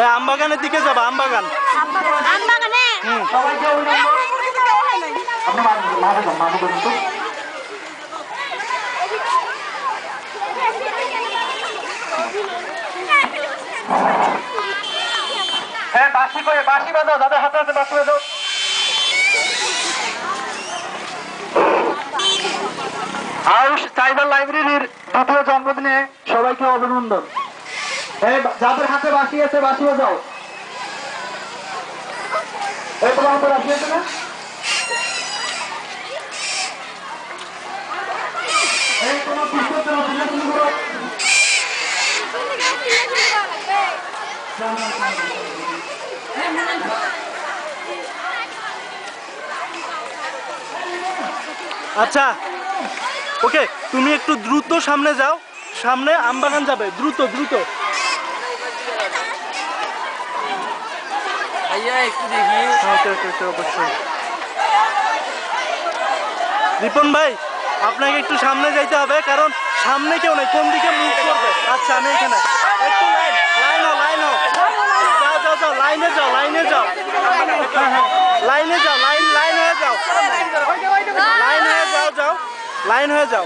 আমবাগানের দিকে যাবা, আমবাগান। আমবাগানে সবাইকে অভিনন্দন। আপনি মাঠে যান, মাঠে যান তো। হ্যাঁ, বাঁশি করে বাঁশি বাজাও, যাদের হাতে হাতে বাঁশি বাজাও। আয়ুষ সাইবার লাইব্রেরির দ্বিতীয় জন্মদিনে সবাইকে অভিনন্দন। হ্যাঁ, যাদের হাতে বাঁশি আছে বাঁশি বাজাও। এই তোমার হাতে বাঁশি আছে না? এই তোমার পিস্তল তোমার শুনে শুরু করো। আচ্ছা, ওকে, তুমি একটু দ্রুত সামনে যাও, সামনে আমবাগান যাবে, দ্রুত দ্রুত। একটু দেখি। ওকে ওকে ওকে, অবশ্যই। রিপন ভাই, আপনাকে একটু সামনে যাইতে হবে, কারণ সামনে কেউ নেই, কোন দিকে মুভ করবে? আচ্ছা, আমি এখানে একটু যাও যাও যাও, লাইনে যাও, লাইনে যাও, হ্যাঁ হ্যাঁ, লাইনে যাও, লাইন হয়ে যাও, লাইন হয়ে যাও, লাইন হয়ে যাও।